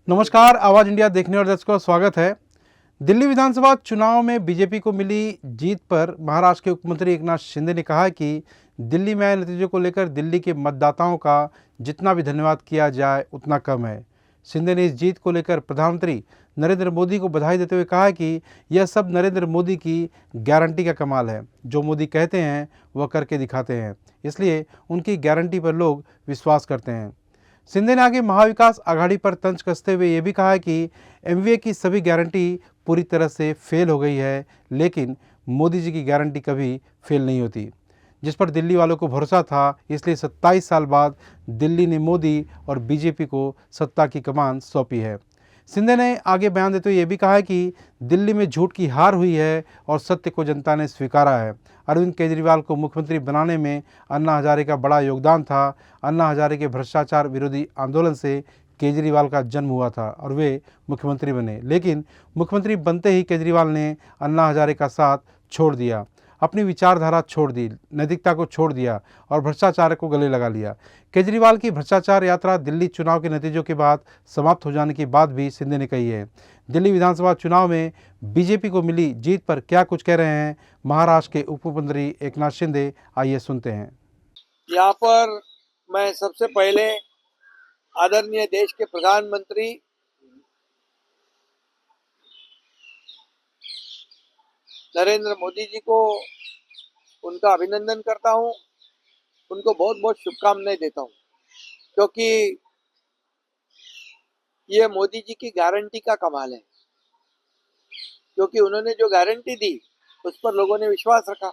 नमस्कार, आवाज इंडिया देखने और दर्शकों का स्वागत है। दिल्ली विधानसभा चुनाव में बीजेपी को मिली जीत पर महाराष्ट्र के मुख्यमंत्री एकनाथ शिंदे ने कहा कि दिल्ली में आए नतीजों को लेकर दिल्ली के मतदाताओं का जितना भी धन्यवाद किया जाए उतना कम है। शिंदे ने इस जीत को लेकर प्रधानमंत्री नरेंद्र मोदी को बधाई देते हुए कहा कि यह सब नरेंद्र मोदी की गारंटी का कमाल है। जो मोदी कहते हैं वह करके दिखाते हैं, इसलिए उनकी गारंटी पर लोग विश्वास करते हैं। शिंदे ने आगे महाविकास आघाड़ी पर तंज कसते हुए ये भी कहा कि एमवीए की सभी गारंटी पूरी तरह से फेल हो गई है, लेकिन मोदी जी की गारंटी कभी फेल नहीं होती, जिस पर दिल्ली वालों को भरोसा था। इसलिए 27 साल बाद दिल्ली ने मोदी और बीजेपी को सत्ता की कमान सौंपी है। शिंदे ने आगे बयान देते हुए ये भी कहा है कि दिल्ली में झूठ की हार हुई है और सत्य को जनता ने स्वीकारा है। अरविंद केजरीवाल को मुख्यमंत्री बनाने में अन्ना हजारे का बड़ा योगदान था। अन्ना हजारे के भ्रष्टाचार विरोधी आंदोलन से केजरीवाल का जन्म हुआ था और वे मुख्यमंत्री बने, लेकिन मुख्यमंत्री बनते ही केजरीवाल ने अन्ना हजारे का साथ छोड़ दिया, अपनी विचारधारा छोड़ दी, नैतिकता को छोड़ दिया और भ्रष्टाचार को गले लगा लिया। केजरीवाल की भ्रष्टाचार यात्रा दिल्ली चुनाव के नतीजों के बाद समाप्त हो जाने की बात भी शिंदे ने कही है। दिल्ली विधानसभा चुनाव में बीजेपी को मिली जीत पर क्या कुछ कह रहे हैं महाराष्ट्र के उप मुख्यमंत्री एकनाथ शिंदे, आइए सुनते हैं। यहाँ पर मैं सबसे पहले आदरणीय देश के प्रधानमंत्री नरेंद्र मोदी जी को उनका अभिनंदन करता हूँ, उनको बहुत बहुत शुभकामनाएं देता हूँ, क्योंकि ये मोदी जी की गारंटी का कमाल है। क्योंकि उन्होंने जो गारंटी दी उस पर लोगों ने विश्वास रखा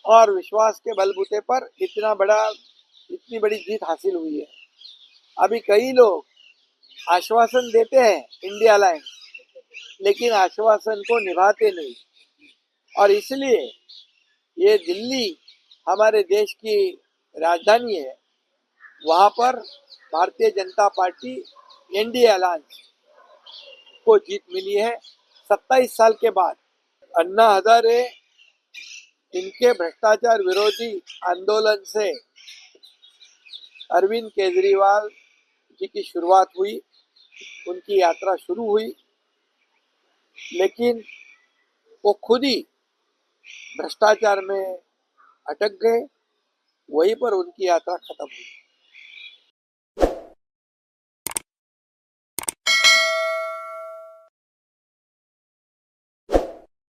और विश्वास के बलबूते पर इतनी बड़ी जीत हासिल हुई है। अभी कई लोग आश्वासन देते हैं इंडिया अलायंस, लेकिन आश्वासन को निभाते नहीं, और इसलिए ये दिल्ली हमारे देश की राजधानी है। वहां पर Bharatiya Janata party NDA alliance को जीत मिली है 27 साल के बाद। अन्ना हजारे इनके भ्रष्टाचार विरोधी आंदोलन से अरविंद केजरीवाल जी की शुरुआत हुई, उनकी यात्रा शुरू हुई, लेकिन वो खुद ही भ्रष्टाचार में अटक गए, वहीं पर उनकी यात्रा खत्म हुई।